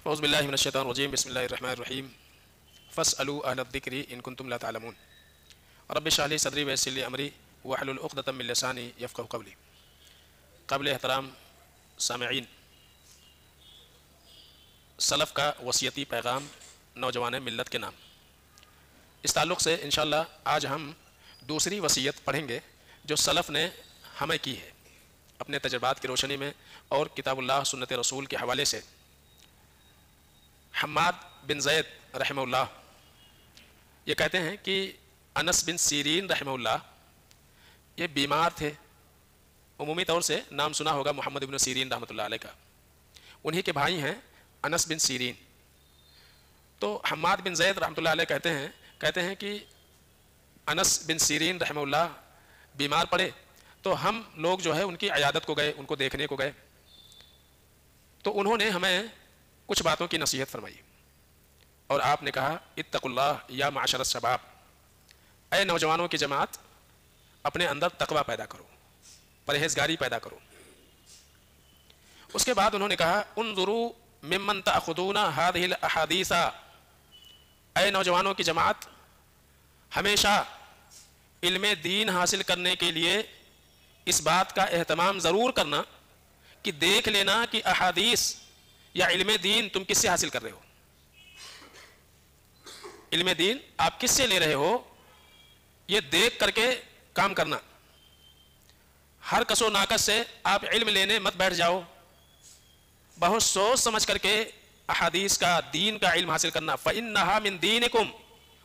اعوذ باللہ من الشیطان الرجیم بسم اللہ الرحمن الرحیم فاسألوا اہل الذکر ان کنتم لا تعلمون رب اشرح لی صدری ویسر لی امری واحلل عقدۃ من لسانی یفقہوا قولی۔ قابل احترام سامعین، سلف کا وصیتی پیغام نوجوان ملت کے نام، اس تعلق سے انشاءاللہ آج ہم دوسری وصیت پڑھیں گے جو سلف نے ہمیں کی ہے اپنے تجربات کی روشنی میں اور کتاب اللہ سنت رسول کے حوالے سے۔ حماد بن زید رحمہ اللہ یہ کہتے ہیں کہ انس بن سیرین رحمہ اللہ یہ بیمار تھے، عمومی طور سے نام سنا ہوگا محمد بن سیرین رحمۃ اللہ علیہ کا، انہی کے بھائی ہیں انس بن سیرین۔ تو حماد بن زید رحمۃ اللہ علیہ کہتے ہیں کہ انس بن سیرین رحمہ اللہ بیمار پڑے تو ہم لوگ جو ہے ان کی عیادت کو گئے، ان کو دیکھنے کو گئے، تو انہوں نے ہمیں کچھ باتوں کی نصیحت فرمائی اور آپ نے کہا اتقوا اللہ یا معاشر الشباب، اے نوجوانوں کی جماعت اپنے اندر تقوی پیدا کرو، پرہیزگاری پیدا کرو۔ اس کے بعد انہوں نے کہا انظروا ممن تأخذون هذه الاحادیث، اے نوجوانوں کی جماعت ہمیشہ علم دین حاصل کرنے کے لیے اس بات کا اہتمام ضرور کرنا کہ دیکھ لینا کہ احادیث یا علم دین تم کس سے حاصل کر رہے ہو، علم دین آپ کس سے لے رہے ہو، یہ دیکھ کر کے کام کرنا۔ ہر کس و ناکس سے آپ علم لینے مت بیٹھ جاؤ، بہت سوچ سمجھ کر کے احادیث کا دین کا علم حاصل کرنا۔ فَإِنَّهَا مِن دِينِكُمْ،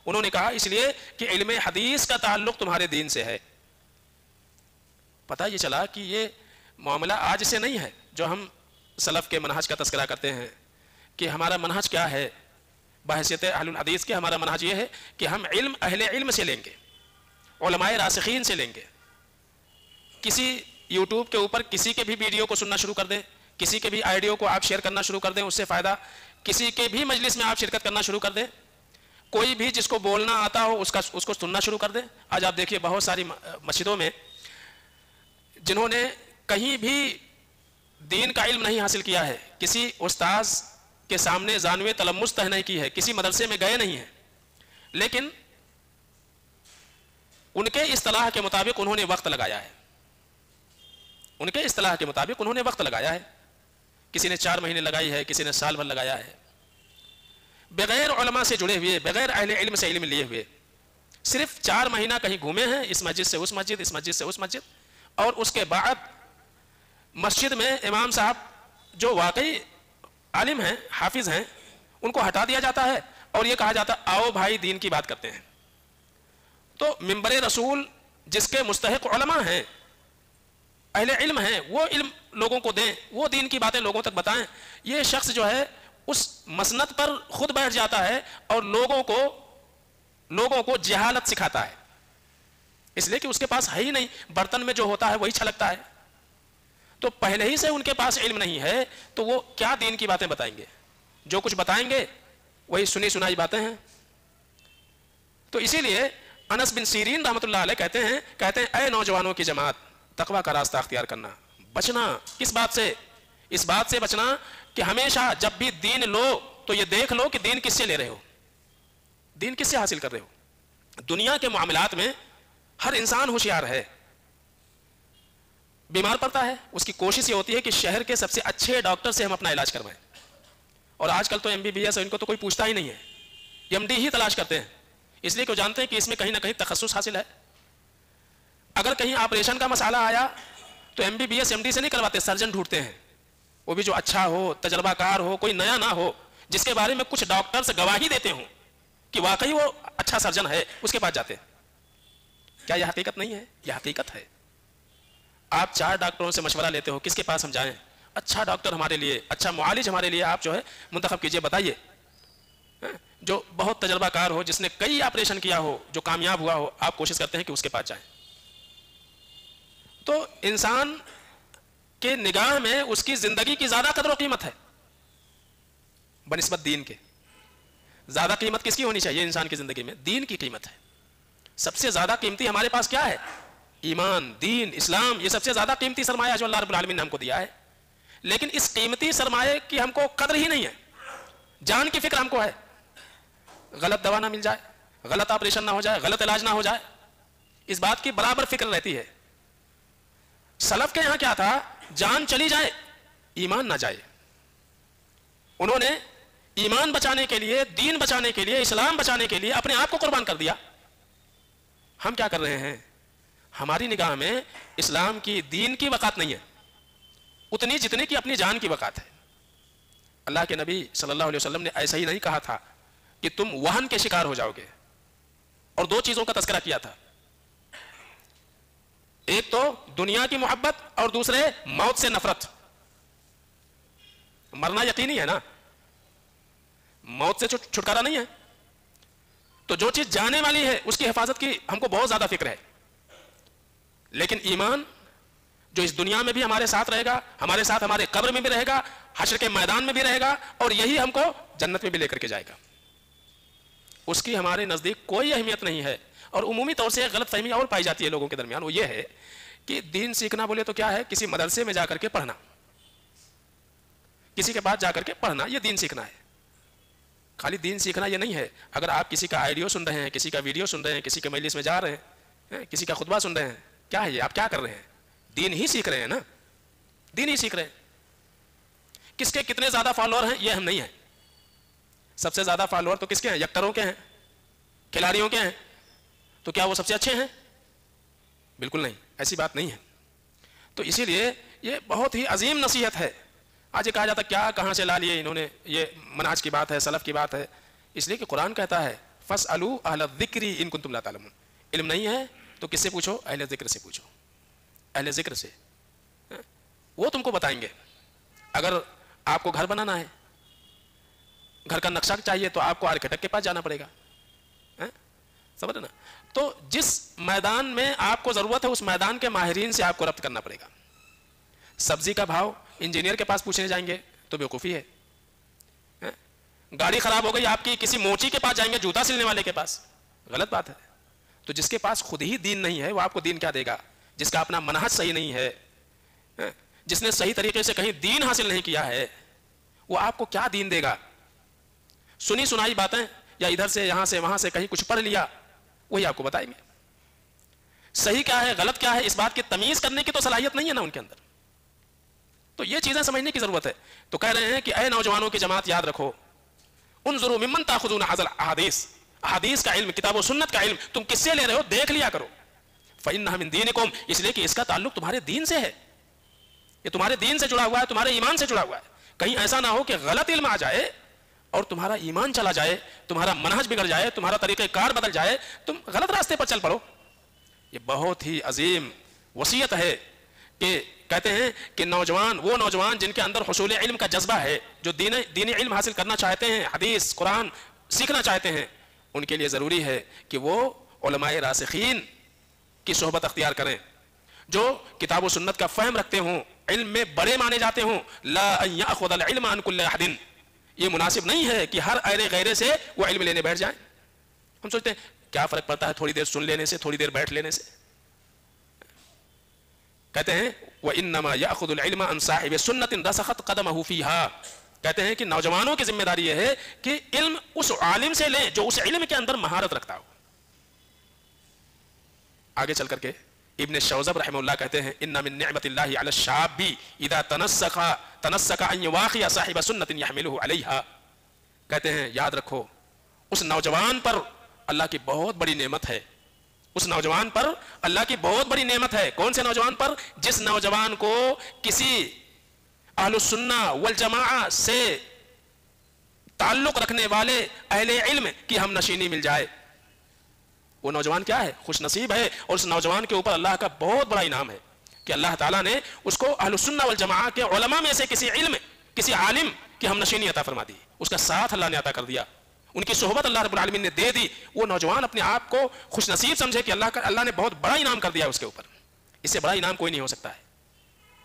انہوں نے کہا اس لیے کہ علم حدیث کا تعلق تمہارے دین سے ہے۔ پتہ یہ چلا کہ یہ معاملہ آج سے نہیں ہے جو ہم سلف کے منہج کا تذکرہ کرتے ہیں کہ ہمارا منہج کیا ہے بحیثیت اہل الحدیث کے۔ ہمارا منہج یہ ہے کہ ہم علم اہل علم سے لیں گے، علماء راسخین سے لیں گے۔ کسی یوٹیوب کے اوپر کسی کے بھی ویڈیو کو سننا شروع کر دیں، کسی کے بھی آئیڈیو کو آپ شیئر کرنا شروع کر دیں، اس سے فائدہ، کسی کے بھی مجلس میں آپ شرکت کرنا شروع کر دیں، کوئی بھی جس کو بولنا آتا ہو اس کو سننا شروع کر دیں۔ آج آپ دیکھیے بہت ساری مسجدوں میں جنہوں نے کہیں بھی دین کا علم نہیں حاصل کیا ہے، کسی استاذ کے سامنے زانوے تلمس تہ نہیں کی ہے، کسی مدرسے میں گئے نہیں ہیں، لیکن ان کے اصطلاح کے مطابق انہوں نے وقت لگایا ہے، ان کے اصطلاح کے مطابق انہوں نے وقت لگایا ہے۔ کسی نے 4 مہینے لگائی ہے، کسی نے سال بھر لگایا ہے، بغیر علماء سے جڑے ہوئے، بغیر اہل علم سے علم لیے ہوئے، صرف 4 مہینہ کہیں گھومے ہیں، اس مسجد سے اس مسجد، اس مسجد سے اس مسجد، اور اس کے بعد مسجد میں امام صاحب جو واقعی عالم ہیں، حافظ ہیں، ان کو ہٹا دیا جاتا ہے اور یہ کہا جاتا آؤ بھائی دین کی بات کرتے ہیں۔ تو منبر رسول جس کے مستحق علماء ہیں، اہل علم ہیں، وہ علم لوگوں کو دیں، وہ دین کی باتیں لوگوں تک بتائیں۔ یہ شخص جو ہے اس مسند پر خود بیٹھ جاتا ہے اور لوگوں کو جہالت سکھاتا ہے، اس لیے کہ اس کے پاس ہے ہی نہیں، برتن میں جو ہوتا ہے وہی چھلکتا ہے۔ تو پہلے ہی سے ان کے پاس علم نہیں ہے تو وہ کیا دین کی باتیں بتائیں گے؟ جو کچھ بتائیں گے وہی سنی سنائی باتیں ہیں۔ تو اسی لیے انس بن سیرین رحمۃ اللہ علیہ کہتے ہیں اے نوجوانوں کی جماعت تقوی کا راستہ اختیار کرنا، بچنا کس بات سے؟ اس بات سے بچنا کہ ہمیشہ جب بھی دین لو تو یہ دیکھ لو کہ دین کس سے لے رہے ہو، دین کس سے حاصل کر رہے ہو۔ دنیا کے معاملات میں ہر انسان ہوشیار ہے، بیمار پڑتا ہے اس کی کوشش یہ ہوتی ہے کہ شہر کے سب سے اچھے ڈاکٹر سے ہم اپنا علاج کروائیں، اور آج کل تو MBBS ان کو تو کوئی پوچھتا ہی نہیں ہے، MD ہی تلاش کرتے ہیں، اس لیے کہ وہ جانتے ہیں کہ اس میں کہیں نہ کہیں تخصص حاصل ہے۔ اگر کہیں آپریشن کا مسئلہ آیا تو MBBS MD سے نہیں کرواتے، سرجن ڈھونڈتے ہیں، وہ بھی جو اچھا ہو، تجربہ کار ہو، کوئی نیا نہ ہو، جس کے بارے میں کچھ ڈاکٹرز گواہی دیتے ہوں کہ واقعی وہ اچھا سرجن ہے، اس کے پاس جاتے ہیں۔ کیا یہ حقیقت نہیں ہے؟ یہ حقیقت ہے۔ آپ 4 ڈاکٹروں سے مشورہ لیتے ہو، کس کے پاس ہم جائیں؟ اچھا ڈاکٹر ہمارے لیے، اچھا معالج ہمارے لیے آپ جو ہے منتخب کیجئے، بتائیے، جو بہت تجربہ کار ہو، جس نے کئی آپریشن کیا ہو، جو کامیاب ہوا ہو، آپ کوشش کرتے ہیں کہ اس کے پاس جائیں۔ تو انسان کے نگاہ میں اس کی زندگی کی زیادہ قدر و قیمت ہے بنسبت دین کے۔ زیادہ قیمت کس کی ہونی چاہیے انسان کی زندگی میں؟ دین کی قیمت ہے۔ سب سے زیادہ قیمتی ہمارے پاس کیا ہے؟ ایمان، دین، اسلام، یہ سب سے زیادہ قیمتی سرمایہ جو اللہ رب العالمین نے ہم کو دیا ہے، لیکن اس قیمتی سرمایہ کی ہم کو قدر ہی نہیں ہے۔ جان کی فکر ہم کو ہے، غلط دوا نہ مل جائے، غلط آپریشن نہ ہو جائے، غلط علاج نہ ہو جائے، اس بات کی برابر فکر رہتی ہے۔ سلف کے یہاں کیا تھا؟ جان چلی جائے ایمان نہ جائے۔ انہوں نے ایمان بچانے کے لیے، دین بچانے کے لیے، اسلام بچانے کے لیے اپنے آپ کو قربان کر دیا۔ ہم کیا کر رہے ہیں؟ ہماری نگاہ میں اسلام کی، دین کی وقات نہیں ہے اتنی جتنی کہ اپنی جان کی وقات ہے۔ اللہ کے نبی صلی اللہ علیہ وسلم نے ایسا ہی نہیں کہا تھا کہ تم وہن کے شکار ہو جاؤ گے، اور دو چیزوں کا تذکرہ کیا تھا، ایک تو دنیا کی محبت اور دوسرے موت سے نفرت۔ مرنا یقینی ہے نا، موت سے چھٹکارا نہیں ہے، تو جو چیز جانے والی ہے اس کی حفاظت کی ہم کو بہت زیادہ فکر ہے۔ لیکن ایمان جو اس دنیا میں بھی ہمارے ساتھ رہے گا، ہمارے ساتھ ہمارے قبر میں بھی رہے گا، حشر کے میدان میں بھی رہے گا، اور یہی ہم کو جنت میں بھی لے کر کے جائے گا، اس کی ہمارے نزدیک کوئی اہمیت نہیں ہے۔ اور عمومی طور سے غلط فہمی اور پائی جاتی ہے لوگوں کے درمیان، وہ یہ ہے کہ دین سیکھنا بولے تو کیا ہے؟ کسی مدرسے میں جا کر کے پڑھنا، کسی کے پاس جا کر کے پڑھنا، یہ دین سیکھنا ہے۔ خالی دین سیکھنا یہ نہیں ہے۔ اگر آپ کسی کا آڈیو سن رہے ہیں، کسی کا ویڈیو سن رہے ہیں، کسی کے مجلس میں جا رہے ہیں، کسی کا خطبہ سن رہے ہیں، کیا ہے یہ؟ آپ کیا کر رہے ہیں؟ دین ہی سیکھ رہے ہیں نا، دین ہی سیکھ رہے ہیں۔ کس کے کتنے زیادہ فالوور ہیں یہ ہم نہیں ہیں۔ سب سے زیادہ فالوور تو کس کے ہیں؟ یکٹروں کے ہیں، کھلاڑیوں کے ہیں، تو کیا وہ سب سے اچھے ہیں؟ بالکل نہیں، ایسی بات نہیں ہے۔ تو اسی لیے یہ بہت ہی عظیم نصیحت ہے۔ آج یہ کہا جاتا کیا کہاں سے لا لیے انہوں نے، یہ منہج کی بات ہے، سلف کی بات ہے، اس لیے کہ قرآن کہتا ہے فَاسْأَلُوا أَهْلَ الذِّكْرِ إِن كُنتُمْ لَا تَعْلَمُونَ۔ علم نہیں ہے تو کس سے پوچھو؟ اہل ذکر سے پوچھو، اہل ذکر سے، وہ تم کو بتائیں گے۔ اگر آپ کو گھر بنانا ہے، گھر کا نقشہ چاہیے تو آپ کو آرکیٹیکٹ کے پاس جانا پڑے گا، سمجھ نا؟ تو جس میدان میں آپ کو ضرورت ہے اس میدان کے ماہرین سے آپ کو ربط کرنا پڑے گا۔ سبزی کا بھاؤ انجینئر کے پاس پوچھنے جائیں گے تو بیوقوفی ہے۔ گاڑی خراب ہو گئی آپ کی، کسی موچی کے پاس جائیں گے، جوتا سلنے والے کے پاس، غلط بات ہے۔ تو جس کے پاس خود ہی دین نہیں ہے وہ آپ کو دین کیا دے گا؟ جس کا اپنا منہج صحیح نہیں ہے، جس نے صحیح طریقے سے کہیں دین حاصل نہیں کیا ہے، وہ آپ کو کیا دین دے گا؟ سنی سنائی باتیں یا ادھر سے یہاں سے وہاں سے کہیں کچھ پڑھ لیا، وہی آپ کو بتائیں گے۔ صحیح کیا ہے غلط کیا ہے اس بات کی تمیز کرنے کی تو صلاحیت نہیں ہے نا ان کے اندر۔ تو یہ چیزیں سمجھنے کی ضرورت ہے۔ تو کہہ رہے ہیں کہ اے نوجوانوں کی جماعت یاد رکھو، انظروا ممن تاخذون هذا الاحاديث، حدیث کا علم، کتاب و سنت کا علم تم کس سے لے رہے ہو دیکھ لیا کرو۔ فإنها من دینکم، اس لیے کہ اس کا تعلق تمہارے دین سے ہے، یہ تمہارے دین سے جڑا ہوا ہے، تمہارے ایمان سے جڑا ہوا ہے۔ کہیں ایسا نہ ہو کہ غلط علم آ جائے اور تمہارا ایمان چلا جائے، تمہارا منہج بگڑ جائے، تمہارا طریقہ کار بدل جائے، تم غلط راستے پر چل پڑو۔ یہ بہت ہی عظیم وصیت ہے کہ کہتے ہیں کہ نوجوان، وہ نوجوان جن کے اندر حصول علم کا جذبہ ہے، جو دینی علم حاصل کرنا چاہتے ہیں، حدیث قرآن سیکھنا چاہتے ہیں، ان کے لیے ضروری ہے کہ وہ علماء راسخین کی صحبت اختیار کریں، جو کتاب و سنت کا فہم رکھتے ہوں، علم میں بڑے مانے جاتے ہوں۔ لا ان یاخذ العلم عن كل احد، یہ مناسب نہیں ہے کہ ہر ایرے غیرے سے وہ علم لینے بیٹھ جائیں۔ ہم سوچتے ہیں کیا فرق پڑتا ہے تھوڑی دیر سن لینے سے، تھوڑی دیر بیٹھ لینے سے؟ کہتے ہیں وَإِنَّمَا يَأْخُذُ الْعِلْمَ عَنْ صَاحِبِ سُنَّةٍ رَسَخَتْ قَدَمَهُ فِيهَا، کہتے ہیں کہ نوجوانوں کی ذمہ داری یہ ہے کہ علم اس عالم سے لیں جو اس علم کے اندر مہارت رکھتا ہو۔ آگے چل کر کے ابن شوذب رحمہ اللہ کہتے ہیں ان من نعمت اللہ علی الشاب اذا تنسک ان یواخی صاحب سنت یحملہ علیہا، کہتے ہیں یاد رکھو اس نوجوان پر اللہ کی بہت بڑی نعمت ہے، اس نوجوان پر اللہ کی بہت بڑی نعمت ہے۔ کون سے نوجوان پر؟ جس نوجوان کو کسی اہل السنہ والجماعہ سے تعلق رکھنے والے اہل علم کی ہم نشینی مل جائے، وہ نوجوان کیا ہے؟ خوش نصیب ہے۔ اور اس نوجوان کے اوپر اللہ کا بہت بڑا انعام ہے کہ اللہ تعالیٰ نے اس کو اہل السنہ والجماعہ کے علماء میں سے کسی عالم کی ہم نشینی عطا فرما دی، اس کا ساتھ اللہ نے عطا کر دیا، ان کی صحبت اللہ رب العالمین نے دے دی۔ وہ نوجوان اپنے آپ کو خوش نصیب سمجھے کہ اللہ نے بہت بڑا انعام کر دیا اس کے اوپر۔ اس سے بڑا انعام کوئی نہیں ہو سکتا ہے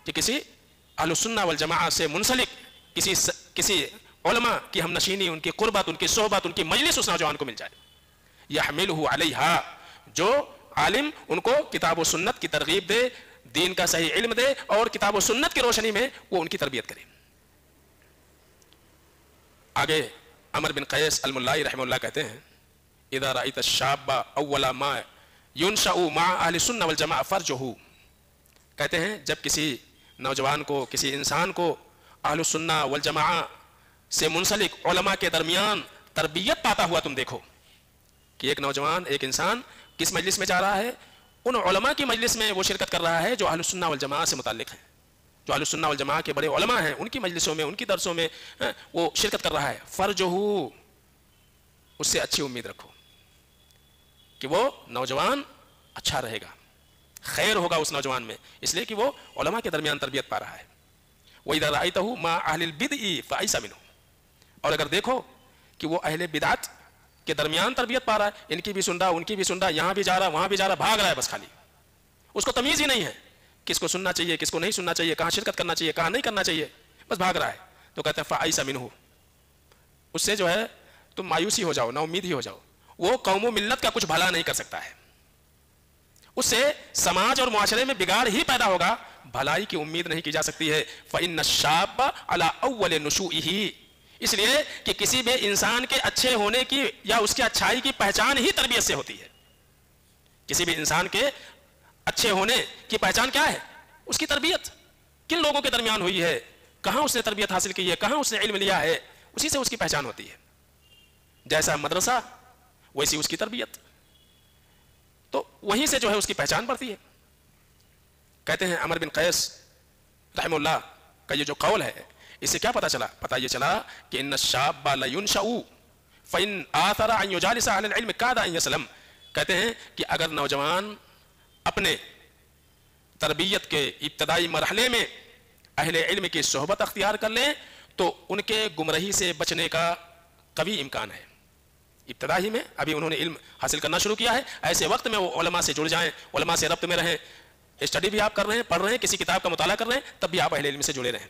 کہ کسی اہل السنہ والجماعہ سے منسلک کسی علماء کی ہم نشینی، ان کی قربت، ان کی صحبت، ان کی مجلس اس نوجوان کو مل جائے۔ یحملہ علیہا، جو عالم ان کو کتاب و سنت کی ترغیب دے، دین کا صحیح علم دے اور کتاب و سنت کی روشنی میں وہ ان کی تربیت کرے۔ آگے عمر بن قیس الملائی رحمہ اللہ کہتے ہیں اذا رأيت الشاب اول ما ينشأ مع اہل السنہ والجماعہ فرجہ، کہتے ہیں جب کسی نوجوان کو، کسی انسان کو اہل السنہ والجماعہ سے منسلک علماء کے درمیان تربیت پاتا ہوا تم دیکھو کہ ایک نوجوان، ایک انسان کس مجلس میں جا رہا ہے، ان علماء کی مجلس میں وہ شرکت کر رہا ہے جو اہل السنہ والجماعہ سے متعلق ہیں، جو اہل السنہ والجماعہ کے بڑے علماء ہیں، ان کی مجلسوں میں، ان کی درسوں میں وہ شرکت کر رہا ہے، فرجہ، اس سے اچھی امید رکھو کہ وہ نوجوان اچھا رہے گا، خیر ہوگا اس نوجوان میں، اس لیے کہ وہ علماء کے درمیان تربیت پا رہا ہے۔ وَإِذَا رَأَيْتَهُ مَعَ أَهْلِ الْبِدْعِ فَأَيْسَ مِنْهُ، اور اگر دیکھو کہ وہ اہل بدعت کے درمیان تربیت پا رہا ہے، ان کی بھی سن رہا، ان کی بھی سن رہا، یہاں بھی جا رہا، وہاں بھی جا رہا، بھاگ رہا ہے بس خالی، اس کو تمیز ہی نہیں ہے کس کو سننا چاہیے، کس کو نہیں سننا چاہیے، کہاں شرکت کرنا چاہیے، کہاں نہیں کرنا چاہیے، بس بھاگ رہا ہے، تو کہتے ہیں فَأَيْسَ مِنْهُ، اس سے جو ہے تم مایوسی ہو جاؤ، نا امید ہی ہو جاؤ، وہ قوم و ملت کا کچھ بھلا نہیں کر سکتا ہے، اس سے سماج اور معاشرے میں بگاڑ ہی پیدا ہوگا، بھلائی کی امید نہیں کی جا سکتی ہے۔ فَإِنَّ الشَّابَّ عَلَىٰ أَوَّلِ نُشُوئِهِ، اس لیے کہ کسی بھی انسان کے اچھے ہونے کی یا اس کے اچھائی کی پہچان ہی تربیت سے ہوتی ہے، کسی بھی انسان کے اچھے ہونے کی پہچان کیا ہے؟ اس کی تربیت کن لوگوں کے درمیان ہوئی ہے، کہاں اس نے تربیت حاصل کی ہے، کہاں اس نے علم لیا ہے، اسی سے اس کی پہچان ہوتی ہے، جیسا مدرسہ ویسی اس کی تربیت، تو وہیں سے جو ہے اس کی پہچان بڑھتی ہے۔ کہتے ہیں عمر بن قیس رحمہ اللہ کا یہ جو قول ہے، اس سے کیا پتا چلا؟ پتا یہ چلا کہ ان الشاب لینشأ فإن آثر ان يجالس اهل العلم كاد ان يسلم، کہتے ہیں کہ اگر نوجوان اپنے تربیت کے ابتدائی مرحلے میں اہل علم کی صحبت اختیار کر لیں تو ان کے گمراہی سے بچنے کا قوی امکان ہے۔ ابتدائی میں ابھی انہوں نے علم حاصل کرنا شروع کیا ہے، ایسے وقت میں وہ علماء سے جڑ جائیں، علماء سے ربط میں رہیں، اسٹڈی بھی آپ کر رہے ہیں، پڑھ رہے ہیں، کسی کتاب کا مطالعہ کر رہے ہیں، تب بھی آپ اہل علم سے جڑے رہیں۔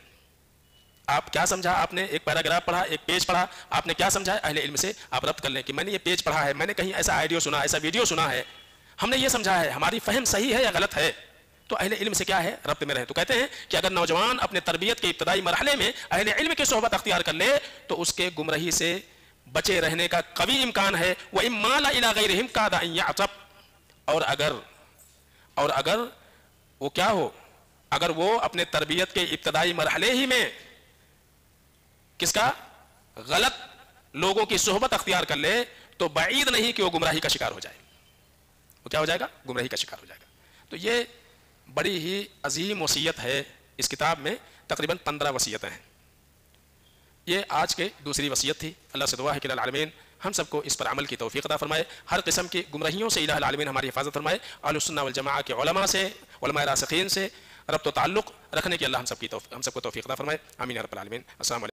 آپ کیا سمجھا، آپ نے ایک پیراگراف پڑھا، ایک پیج پڑھا، آپ نے کیا سمجھا، اہل علم سے آپ ربط کر لیں کہ میں نے یہ پیج پڑھا ہے، میں نے کہیں ایسا آڈیو سنا، ایسا ویڈیو سنا ہے، ہم نے یہ سمجھا ہے، ہماری فہم صحیح ہے یا غلط ہے، تو اہل علم سے کیا ہے، ربط میں رہیں۔ تو کہتے ہیں کہ اگر نوجوان اپنے تربیت کے ابتدائی مرحلے میں اہل علم کی صحبت اختیار کر لے تو اس کے گمراہی سے بچے رہنے کا قوی امکان ہے۔ وَإِن مَالَ إِلَىٰ غَيْرِهِمْ كَادَ أَن يَعْتَبْ، اور اگر وہ کیا ہو، اگر وہ اپنے تربیت کے ابتدائی مرحلے ہی میں کس کا، غلط لوگوں کی صحبت اختیار کر لے تو بعید نہیں کہ وہ گمراہی کا شکار ہو جائے، وہ کیا ہو جائے گا، گمراہی کا شکار ہو جائے گا۔ تو یہ بڑی ہی عظیم وصیت ہے، اس کتاب میں تقریباً 15 وصیتیں ہیں، یہ آج کے دوسری وصیت تھی۔ اللہ سے دعا ہے کہ العالمین ہم سب کو اس پر عمل کی توفیق عطا فرمائے، ہر قسم کی گمراہیوں سے الہ العالمین ہماری حفاظت فرمائے، اہل السنہ والجماعہ کے علماء سے، علماء راسخین سے ربط و تعلق رکھنے کی اللہ ہم سب کو توفیق عطا فرمائے، آمین یا رب العالمین۔ السلام علیکم۔